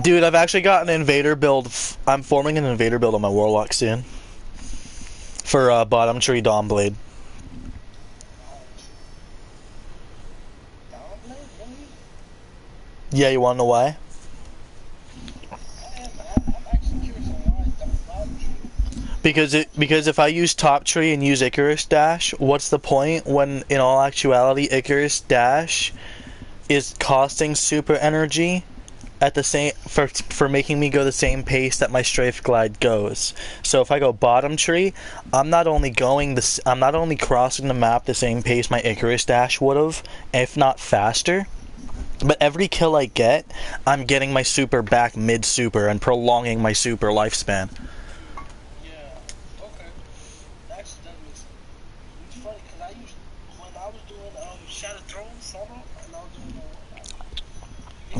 Dude, I've actually got an invader build. I'm forming an invader build on my warlock soon. For bottom tree Dawnblade. Yeah, you wanna know why? Because if I use top tree and use Icarus Dash, what's the point when in all actuality Icarus Dash is costing super energy at the same for making me go the same pace that my Strafe Glide goes. So if I go bottom tree, I'm not only crossing the map the same pace my Icarus Dash would have, if not faster, but every kill I get, I'm getting my super back mid super and prolonging my super lifespan.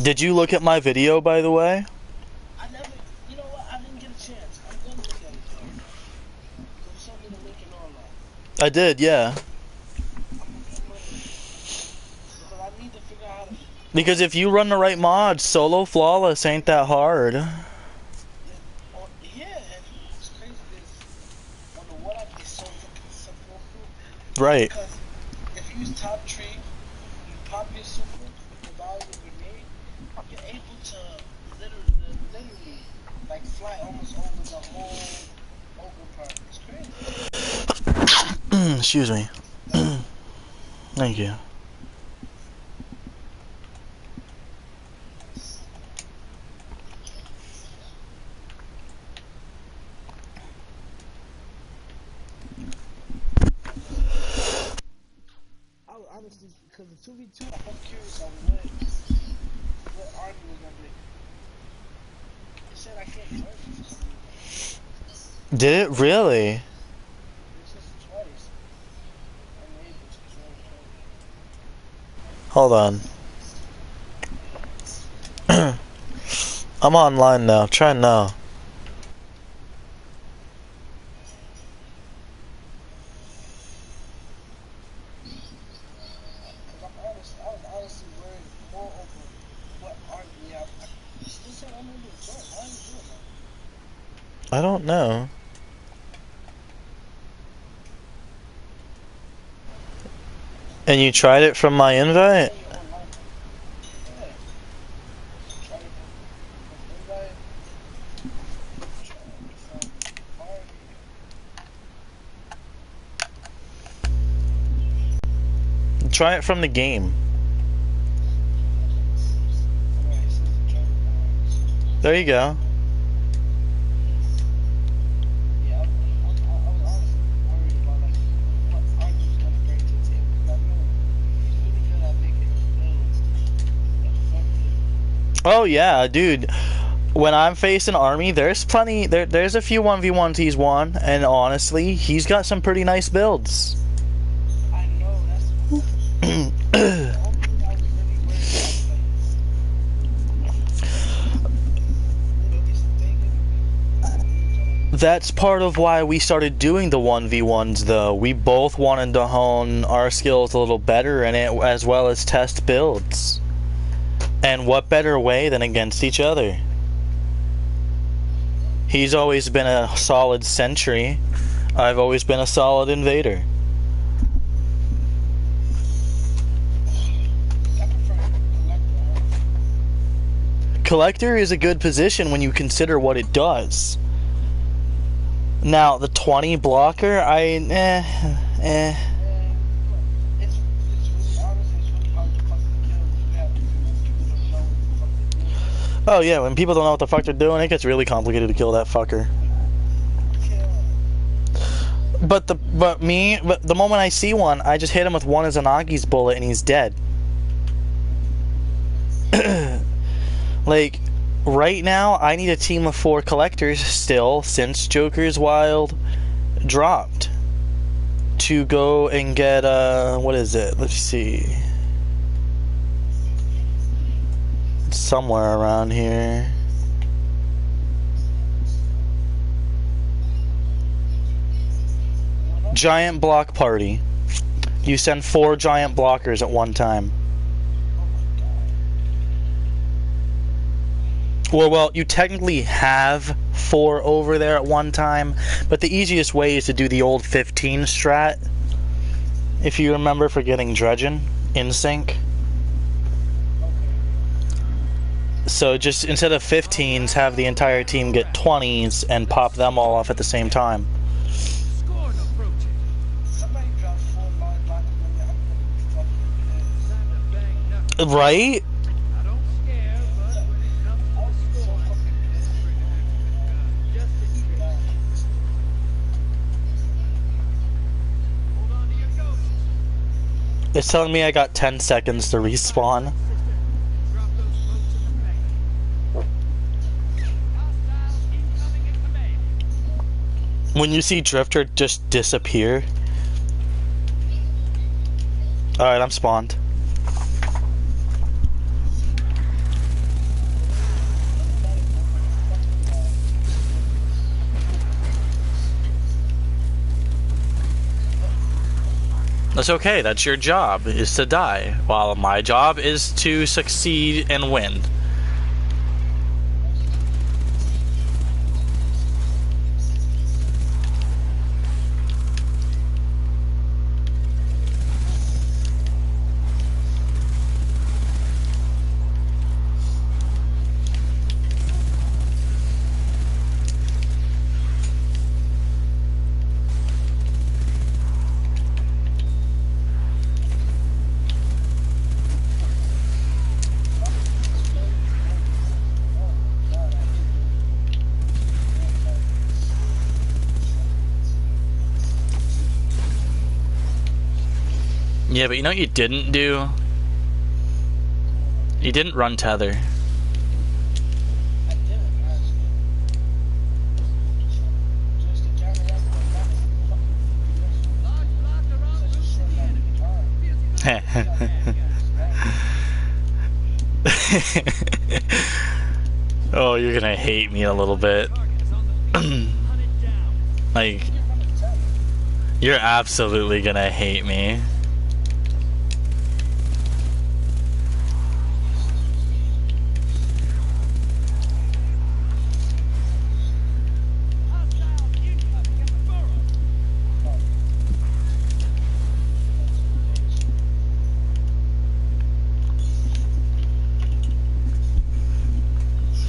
Did you look at my video, by the way? I never, you know what, I didn't get a chance. I'm gonna look at it though. You sent me the link and all that. I did, yeah. But I need to figure out how to... Because if you run the right mods, solo flawless ain't that hard. Yeah, and it's crazy this. On the what I get so fucking simple. Right. Because if you use top tree, you pop your super, the value of grenade, you're able to literally like fly almost over the whole ogre part. It's crazy. Excuse me. Thank you. Honestly, because the 2v2, I'm curious on what army was gonna be. It said I can't join it. Did it really? It says twice. I'm able to join Hold on. I'm online now. Try now. I was honestly worried more over what army I still said I'm able to join. Why are you doing that? I don't know. And you tried it from my invite? Try it from the game. There you go. Oh yeah, dude. When I'm facing army, there's plenty. There's a few 1v1s he's won, and honestly, he's got some pretty nice builds. I know That's part of why we started doing the 1v1s, though. We both wanted to hone our skills a little better in it, as well as test builds. And what better way than against each other? He's always been a solid sentry. I've always been a solid invader. Collector is a good position when you consider what it does. Now, the 20 blocker, Oh yeah, when people don't know what the fuck they're doing, it gets really complicated to kill that fucker. But the moment I see one, I just hit him with one Izanagi's bullet and he's dead. Like, right now, I need a team of 4 collectors still, since Joker's Wild dropped, to go and get, what is it? Let's see. It's somewhere around here. Giant block party. You send 4 giant blockers at one time. Well, you technically have 4 over there at one time, but the easiest way is to do the old 15 strat. If you remember, for getting dredging in sync. So just instead of 15s, have the entire team get 20s and pop them all off at the same time. Somebody dropped 4 large blocks of money. I'm gonna be fucking pissed. Right? It's telling me I got 10 seconds to respawn. When you see Drifter just disappear. Alright, I'm spawned. That's okay, that's your job, is to die, while my job is to succeed and win. Yeah, but you know what you didn't do? You didn't run tether. Oh, you're gonna hate me a little bit. Like, you're absolutely gonna hate me.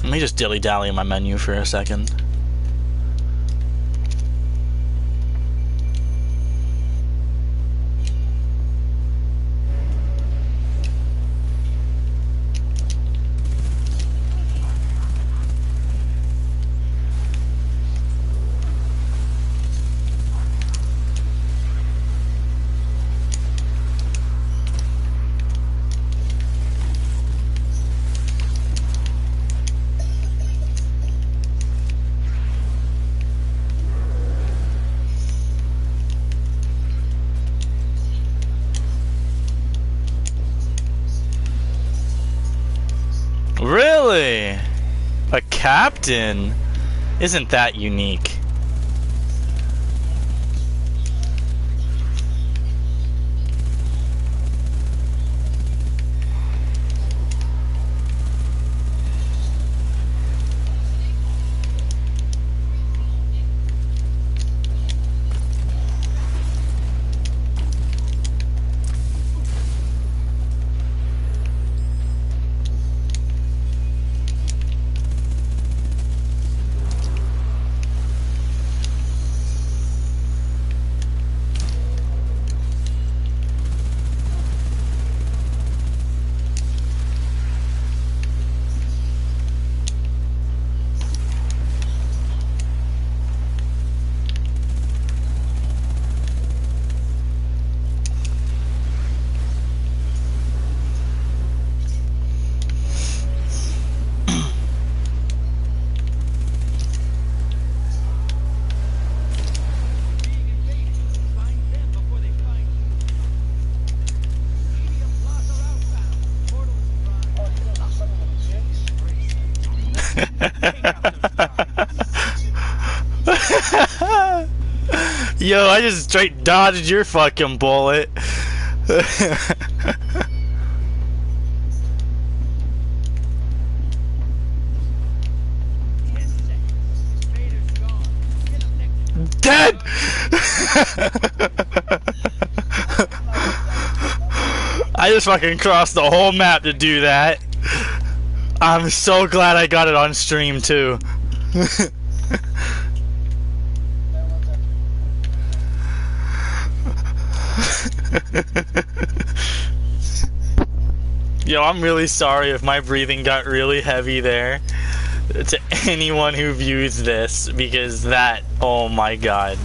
Let me just dilly-dally in my menu for a second. Really? A captain? Isn't that unique? Yo, I just straight dodged your fucking bullet. dead! I just fucking crossed the whole map to do that. I'm so glad I got it on stream too. Yo, I'm really sorry if my breathing got really heavy there. To anyone who views this, because that, oh my god.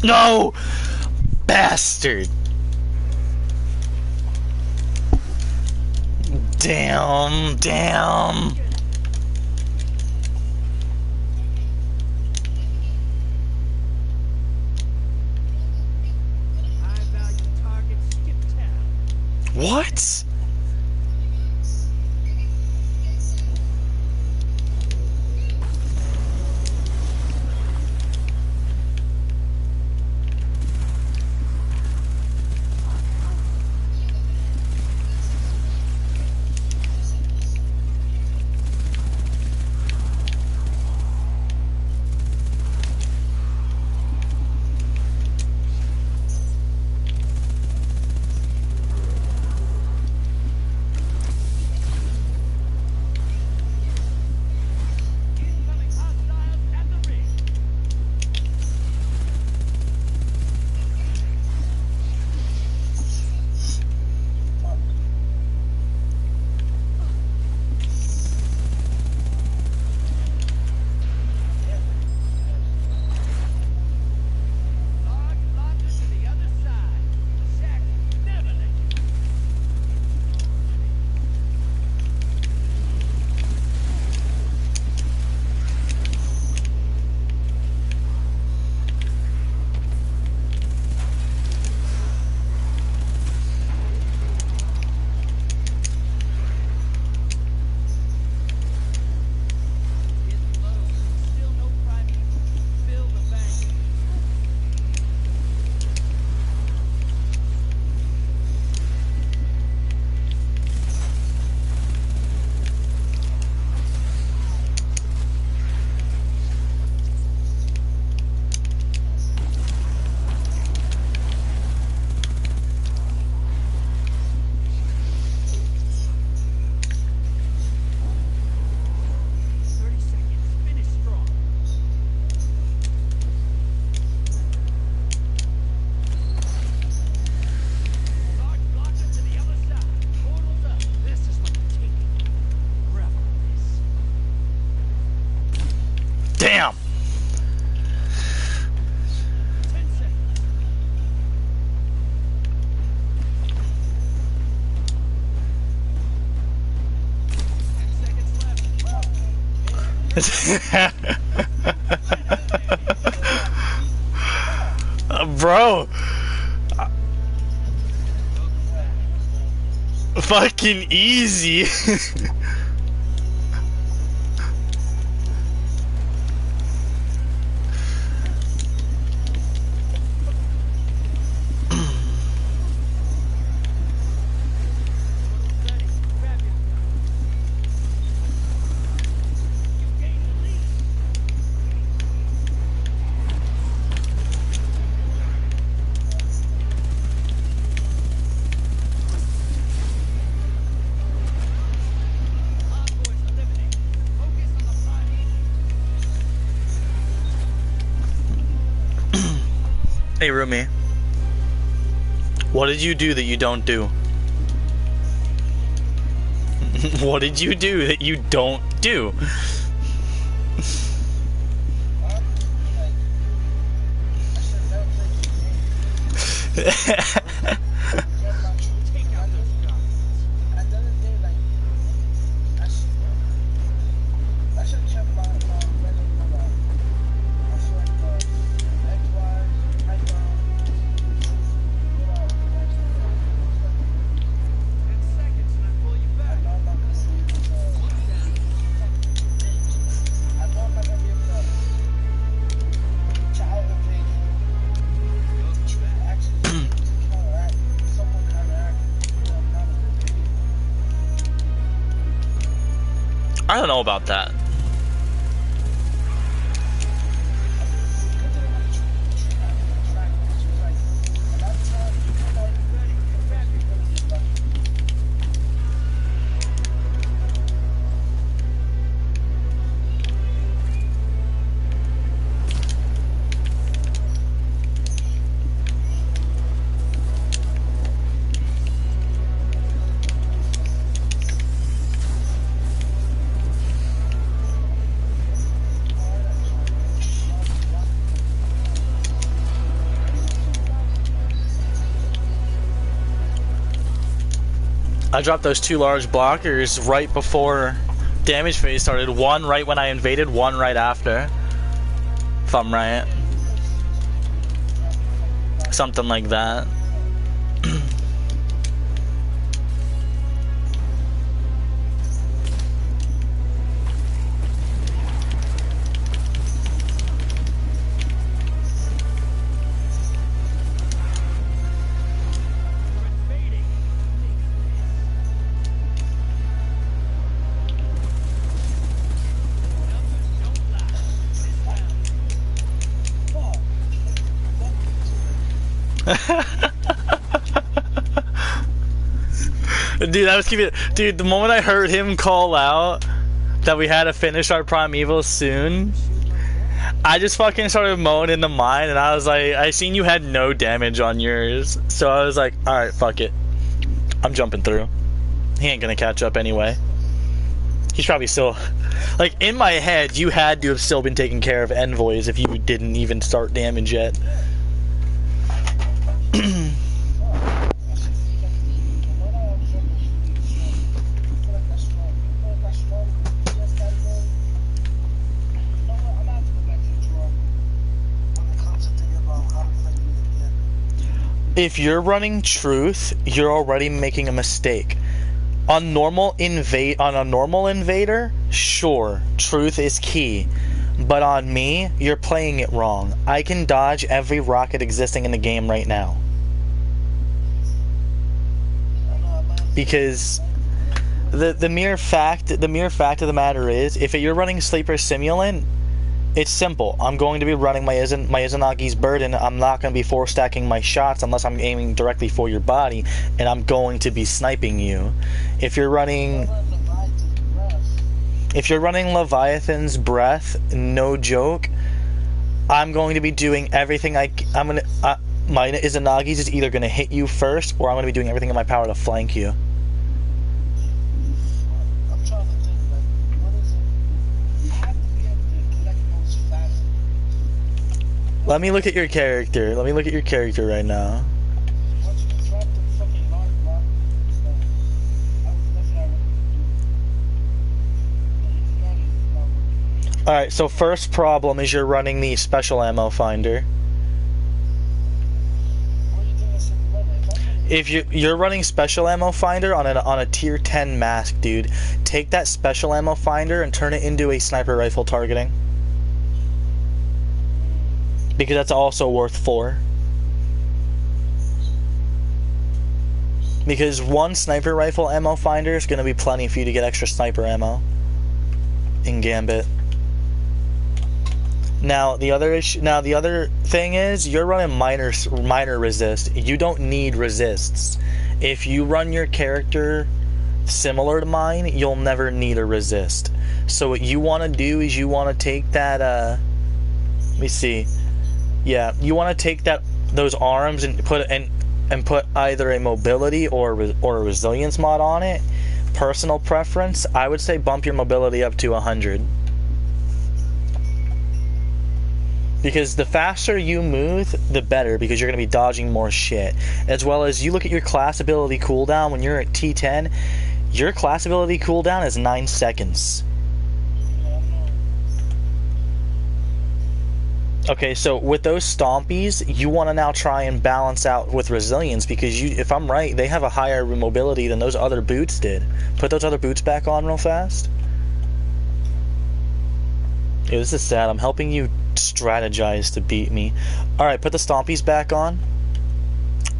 No! Bastard! Damn, damn. What? Damn! Bro, fucking easy. Hey Rumi, what did you do that you don't do? What did you do that you don't do? I don't know about that. I dropped those 2 large blockers right before damage phase started. One right when I invaded, one right after. If I'm right. Something like that. Dude, I was keeping. Dude, the moment I heard him call out that we had to finish our primeval soon, I just fucking started mowing into mine, and I was like, I seen you had no damage on yours, so I was like, all right, fuck it, I'm jumping through. He ain't gonna catch up anyway. He's probably still, like, in my head, you had to have still been taking care of envoys if you didn't even start damage yet. If you're running truth, you're already making a mistake. On a normal invader, sure, truth is key. But on me, you're playing it wrong. I can dodge every rocket existing in the game right now. Because the mere fact of the matter is, if you're running Sleeper Simulant, it's simple. I'm going to be running my Izanagi's Burden. I'm not going to be force stacking my shots unless I'm aiming directly for your body, and I'm going to be sniping you. If you're running Leviathan's Breath, no joke, I'm going to be doing everything my Izanagi's is either going to hit you first, or I'm going to be doing everything in my power to flank you. Let me look at your character. Let me look at your character right now. Alright, so first problem is you're running the special ammo finder. If you're running special ammo finder on a tier 10 mask, dude, take that special ammo finder and turn it into a sniper rifle targeting. Because that's also worth 4. Because one sniper rifle ammo finder is going to be plenty for you to get extra sniper ammo in Gambit. Now the other thing is you're running minor resist. You don't need resists. If you run your character similar to mine, you'll never need a resist. So what you want to do is you want to take that let me see. Yeah, you want to take those arms and put either a mobility or a resilience mod on it. Personal preference, I would say bump your mobility up to 100. Because the faster you move, the better, because you're going to be dodging more shit. As well as you look at your class ability cooldown when you're at T10, your class ability cooldown is 9 seconds. Okay, so with those stompies, you want to now try and balance out with resilience, because if I'm right, they have a higher mobility than those other boots did. Put those other boots back on real fast. Yeah, this is sad. I'm helping you strategize to beat me. Alright, put the stompies back on.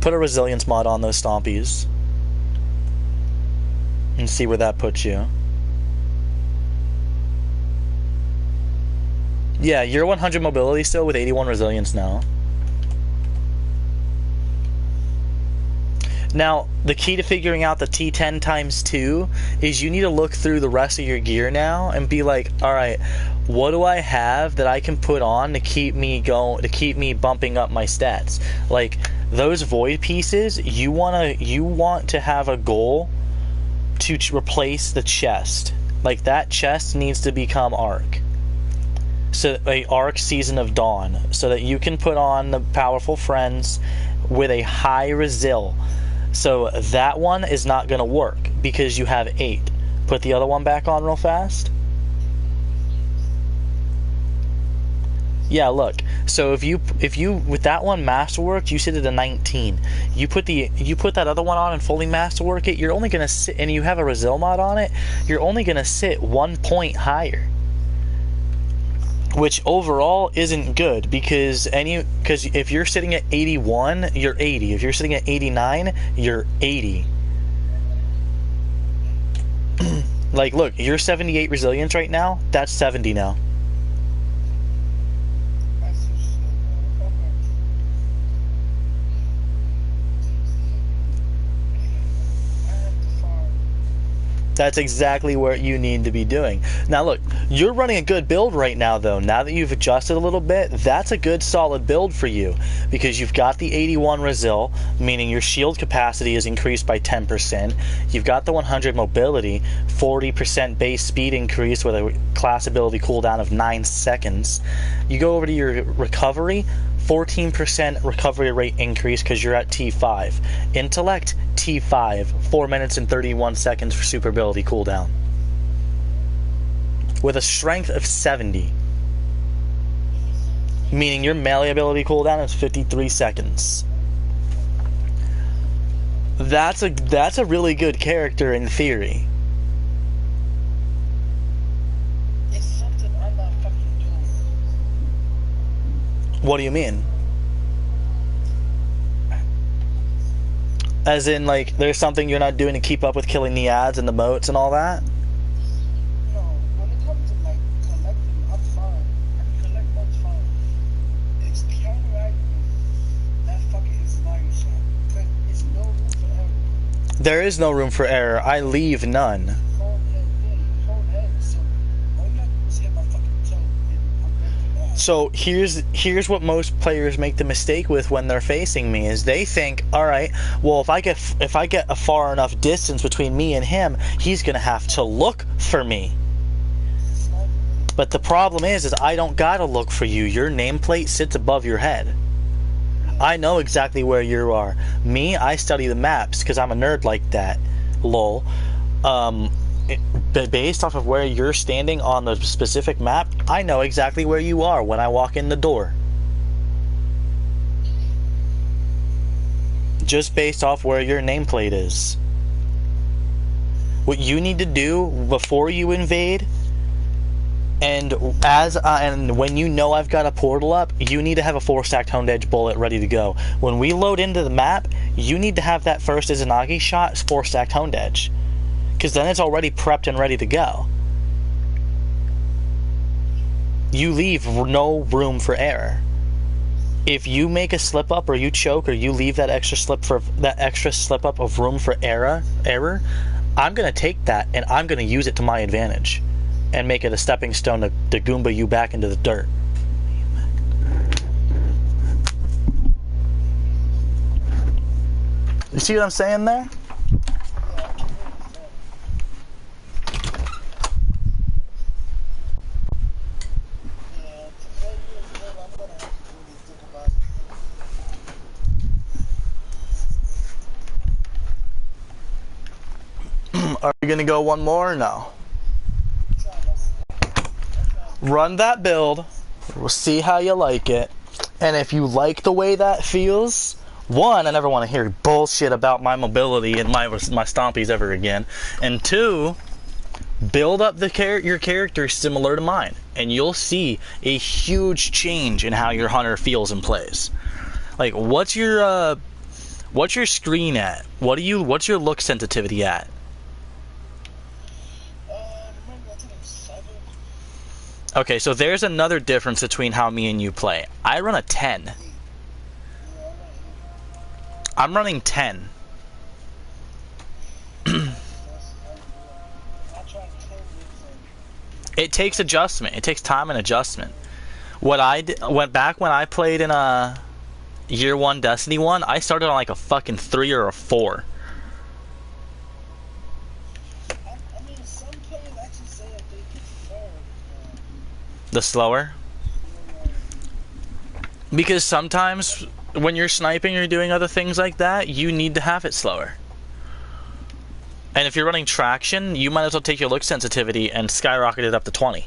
Put a resilience mod on those stompies. And see where that puts you. Yeah, you're 100 mobility still with 81 resilience now. Now, the key to figuring out the T10 times 2 is you need to look through the rest of your gear now and be like, alright, what do I have that I can put on to keep me bumping up my stats? Like, those void pieces, you want to have a goal to replace the chest. Like, that chest needs to become Arc. So, a Arc Season of Dawn, so that you can put on the Powerful Friends with a high resil. So that one is not going to work because you have 8. Put the other one back on real fast. Yeah, look. So if you with that one masterworked, you sit at a 19. You put that other one on and fully masterwork it, you're only going to sit, and you have a resil mod on it, you're only going to sit 1 point higher. Which overall isn't good because if you're sitting at 81, you're 80. If you're sitting at 89, you're 80. Like, look, you're 78 resilience right now. That's 70 now. That's exactly what you need to be doing. Now look, you're running a good build right now though. Now that you've adjusted a little bit, that's a good solid build for you because you've got the 81 resil, meaning your shield capacity is increased by 10%. You've got the 100 mobility, 40% base speed increase with a class ability cooldown of 9 seconds. You go over to your recovery, 14% recovery rate increase because you're at T5. Intellect, T5, 4 minutes and 31 seconds for super ability cooldown. With a strength of 70. Meaning your melee ability cooldown is 53 seconds. That's a really good character in theory. It's something I'm not fucking doing. What do you mean? As in, like, there's something you're not doing to keep up with killing the ads and the moats and all that? No, when it comes to, like, collecting, I'm fine. I can collect moats fine. It's counteracting that fucking inspiring shot. But it's no room for error. There is no room for error. I leave none. Cold head, yeah, you cold head, so all you have to do is hit my fucking toe, and I'm ready for that. So here's what most players make the mistake with when they're facing me is they think, all right, well if I get a far enough distance between me and him, he's gonna have to look for me. But the problem is I don't gotta look for you. Your nameplate sits above your head. I know exactly where you are. Me, I study the maps because I'm a nerd like that. Lol. Based off of where you're standing on the specific map, I know exactly where you are when I walk in the door. Just based off where your nameplate is. What you need to do before you invade, and when you know I've got a portal up, you need to have a 4-stacked honed edge bullet ready to go. When we load into the map, you need to have that first Izanagi shot 4-stacked honed edge. Because then it's already prepped and ready to go. You leave no room for error. If you make a slip up or you choke or you leave that extra slip up of room for error, I'm gonna take that and I'm gonna use it to my advantage and make it a stepping stone to Goomba you back into the dirt. You see what I'm saying there? Are you gonna go one more or no? Run that build. We'll see how you like it. And if you like the way that feels, one, I never want to hear bullshit about my mobility and my stompies ever again. And two, build up your character similar to mine, and you'll see a huge change in how your hunter feels and plays. Like, what's your screen at? What's your look sensitivity at? Okay, so there's another difference between how me and you play. I run a 10. I'm running 10. It takes adjustment. It takes time and adjustment. What I did, back when I played in a year 1 Destiny 1, I started on like a fucking 3 or a 4. I mean, some players actually say that they prefer The slower? Because sometimes when you're sniping or doing other things like that, you need to have it slower. And if you're running traction, you might as well take your look sensitivity and skyrocket it up to 20.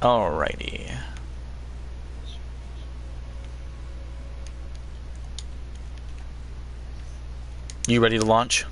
Alrighty. You ready to launch?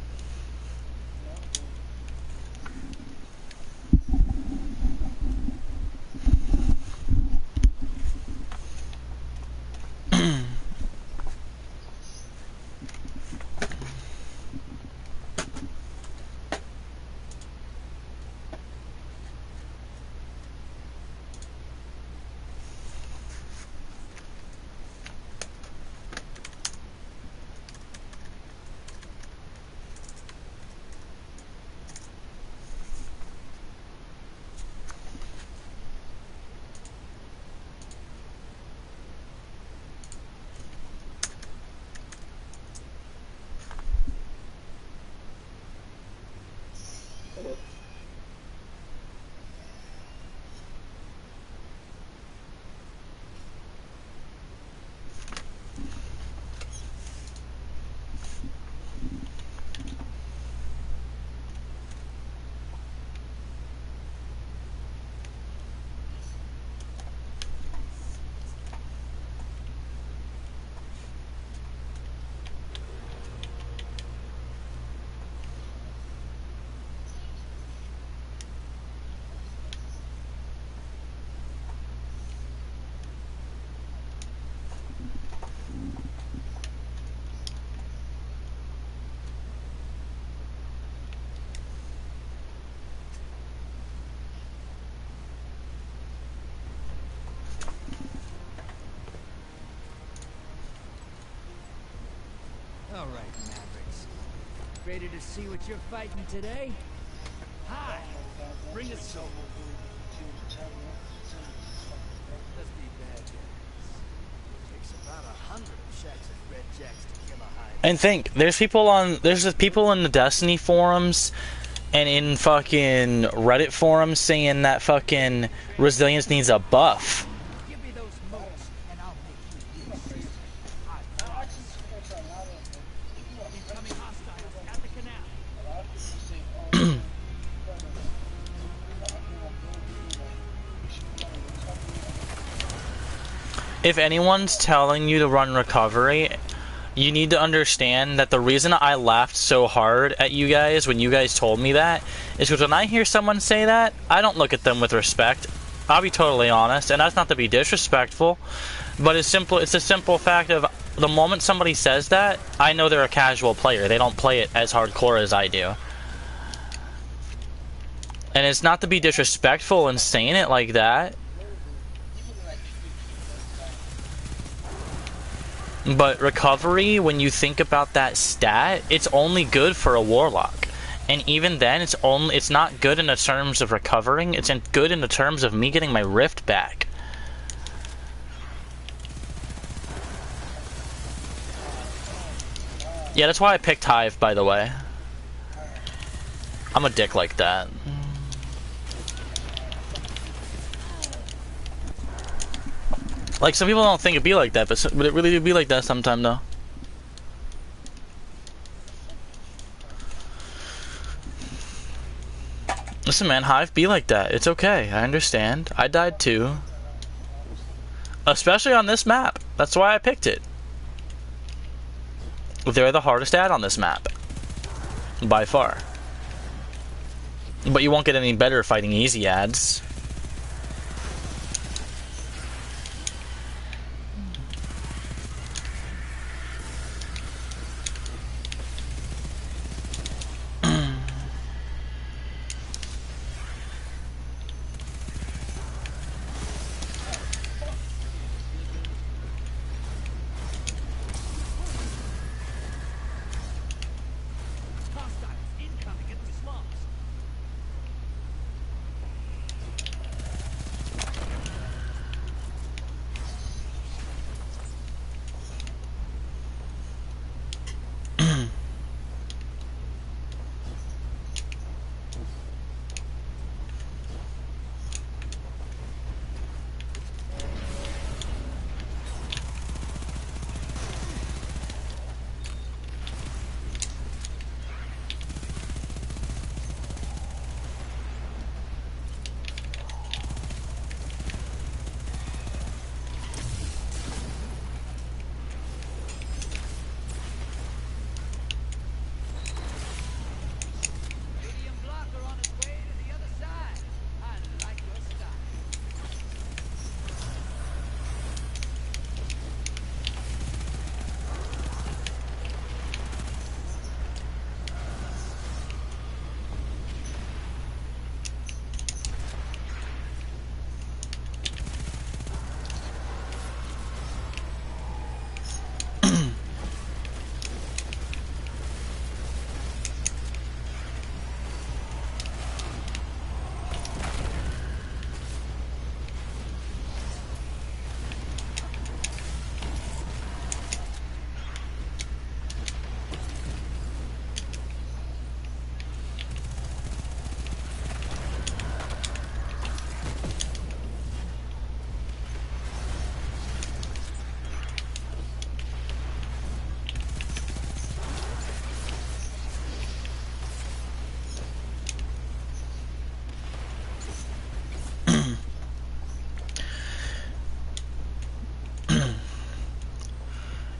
All right, Mavericks. Ready to see what you're fighting today? Hi! Bring us some. Let's be bad guys. Takes about 100 shacks of red jacks to kill a hive. And think, there's people in the Destiny forums and in fucking Reddit forums saying that fucking resilience needs a buff. Give me those moats, and I'll make you use. Incoming hostiles at the canal. If anyone's telling you to run recovery, you need to understand that the reason I laughed so hard at you guys when you guys told me that is because when I hear someone say that, I don't look at them with respect. I'll be totally honest, and that's not to be disrespectful, but it's a simple fact of the moment somebody says that, I know they're a casual player. They don't play it as hardcore as I do. And it's not to be disrespectful in saying it like that. But recovery, when you think about that stat, it's only good for a warlock. And even then, it's not good in the terms of recovering, it's good in the terms of me getting my rift back. Yeah, that's why I picked Hive, by the way. I'm a dick like that. Like, some people don't think it'd be like that, but it really would be like that sometime, though. Listen, man, Hive be like that. It's okay. I understand. I died too. Especially on this map. That's why I picked it. They're the hardest ad on this map. By far. But you won't get any better fighting easy ads.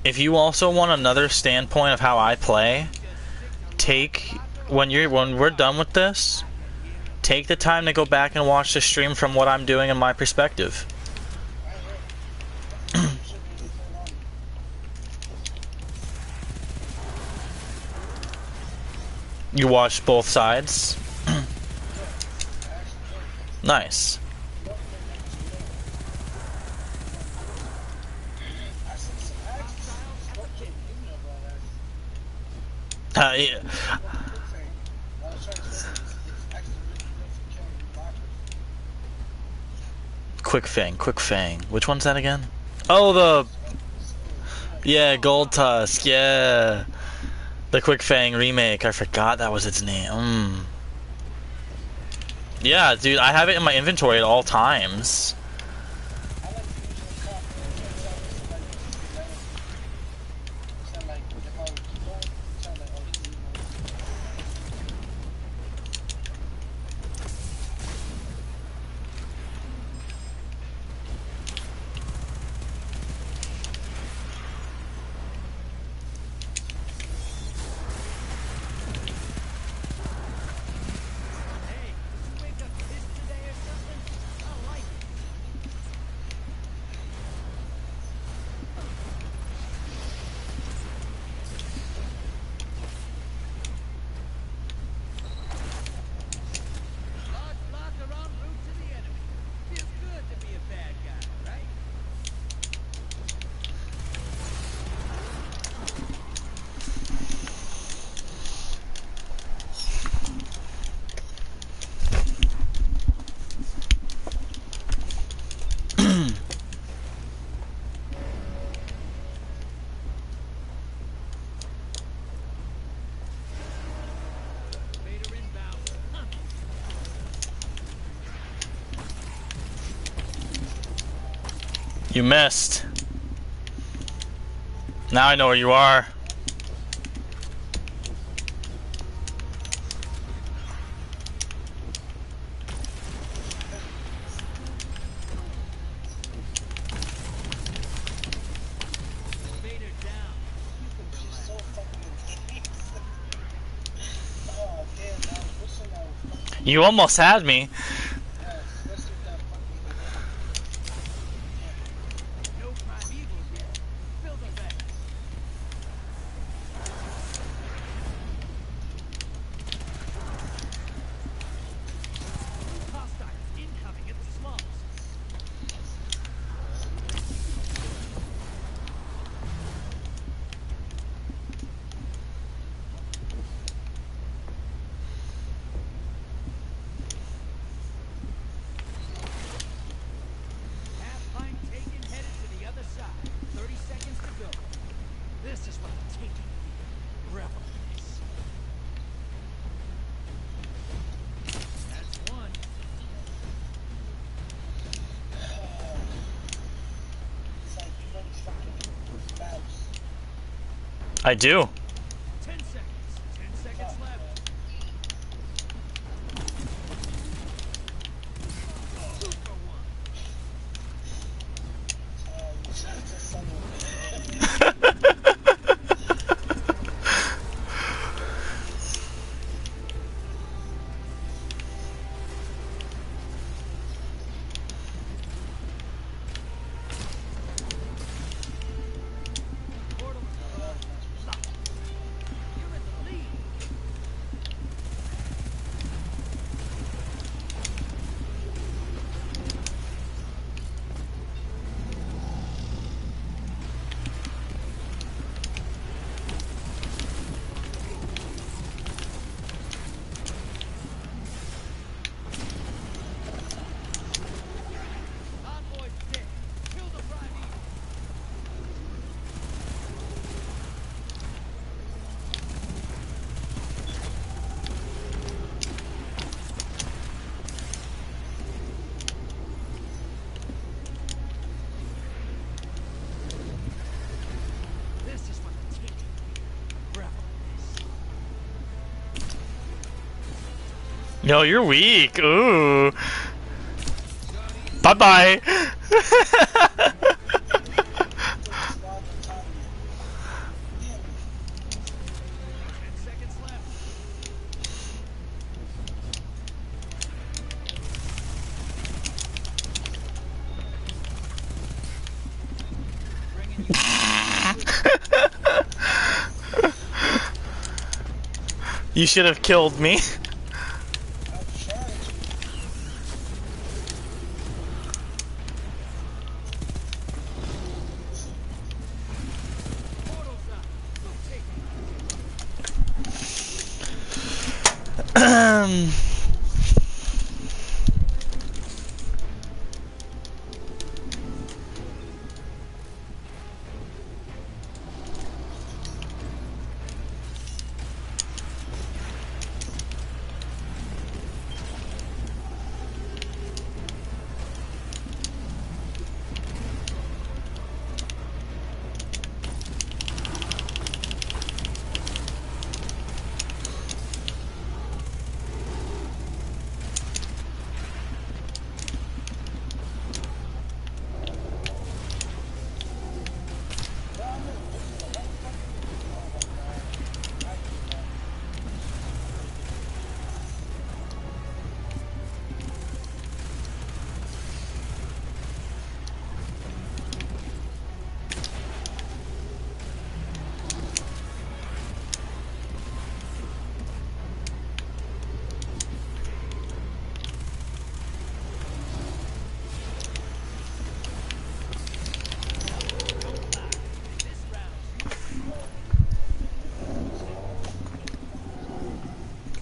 If you also want another standpoint of how I play, when we're done with this, take the time to go back and watch the stream from what I'm doing in my perspective. You watched both sides? Nice. Yeah. Quick Fang. Which one's that again? Oh, yeah, Gold Tusk, yeah. The Quick Fang remake, I forgot that was its name. Yeah, dude, I have it in my inventory at all times. You missed. Now I know where you are. You almost had me. I do. 10 seconds. 10 seconds left. No, you're weak. Ooh. Bye-bye. You should have killed me. I'm trying to. Portal's up. Go take it.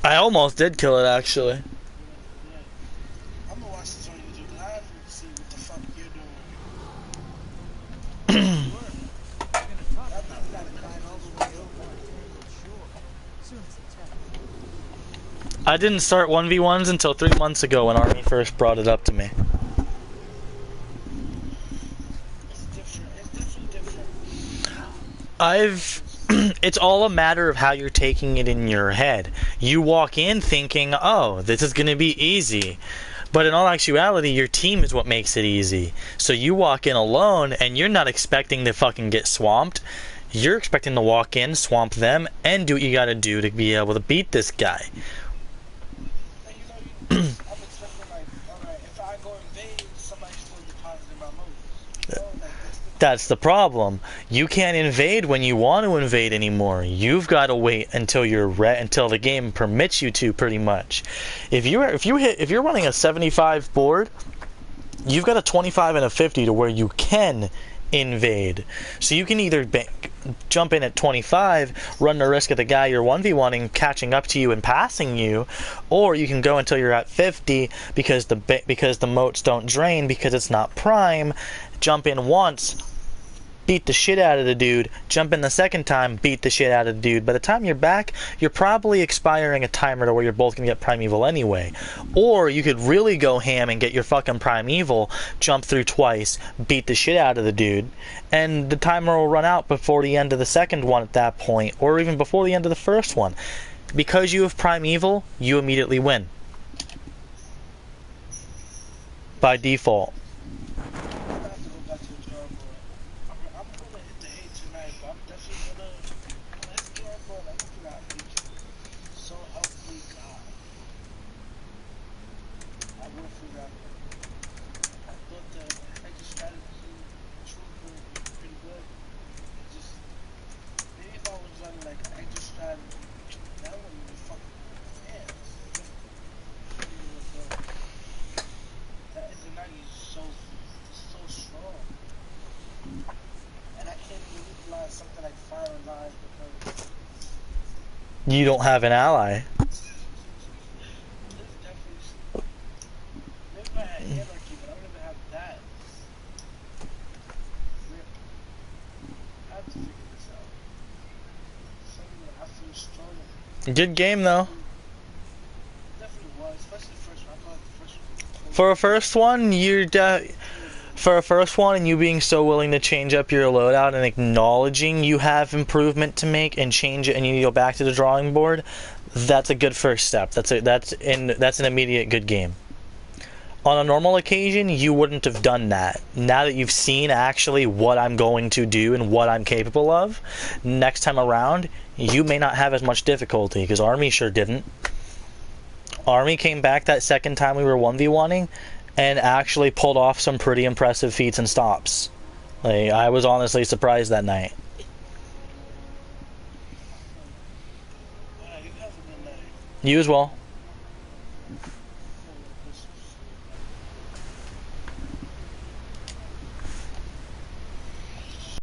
I almost did kill it, actually. I'm gonna watch this on YouTube because I have to see what the fuck you're doing. We're gonna talk I about think we that gotta flying climb all this the way way over over. our terrible shore. Soon as it's attacked. I didn't start 1v1s until 3 months ago when Army first brought it up to me. It's different. It's definitely different. It's all a matter of how you're taking it in your head. You walk in thinking, oh, this is going to be easy. But in all actuality, your team is what makes it easy. So you walk in alone and you're not expecting to fucking get swamped. You're expecting to walk in, swamp them, and do what you gotta do to be able to beat this guy. And I'm expecting like, alright, if I go invade, somebody's still depositing my moves. You know, like That's the problem. You can't invade when you want to invade anymore. You've got to wait until until the game permits you to, pretty much. If you're running a 75 board, you've got a 25 and a 50 to where you can invade. So you can either jump in at 25, run the risk of the guy you're 1v1ing catching up to you and passing you, or you can go until you're at 50 because the moats don't drain because it's not prime, jump in once, beat the shit out of the dude, jump in the second time, beat the shit out of the dude. By the time you're back, you're probably expiring a timer to where you're both going to get primeval anyway. Or you could really go ham and get your fucking primeval, jump through twice, beat the shit out of the dude, and the timer will run out before the end of the second one at that point, or even before the end of the first one. Because you have primeval, you immediately win. By default. I'm gonna have to go back to the drawing board. I'm gonna hit the 8 tonight, but I'm definitely gonna hit the drawing board. I'm gonna figure out features. So help me God. I will figure out. I thought the extra strategy trooper was pretty good. It just maybe if I was running like an extra strategy, that wouldn't be fucking fast. That Izanagi is so strong. And I can't even utilize something like Fire and Lies because You don't have an ally. this definitely. Maybe if I had Anarchy, but I don't even have that. I have to figure this out. Suddenly I feel stronger. Good game though. It definitely was, especially the first one. I call it the first one. For a first one, for a first one, and you being so willing to change up your loadout and acknowledging you have improvement to make and change it, and you need to go back to the drawing board, that's a good first step. That's an immediate good game. On a normal occasion, you wouldn't have done that. Now that you've seen actually what I'm going to do and what I'm capable of, next time around, you may not have as much difficulty, because Army sure didn't. Army came back that second time we were 1v1ing and actually pulled off some pretty impressive feats and stops. Like, I was honestly surprised that night. You have a good You as well.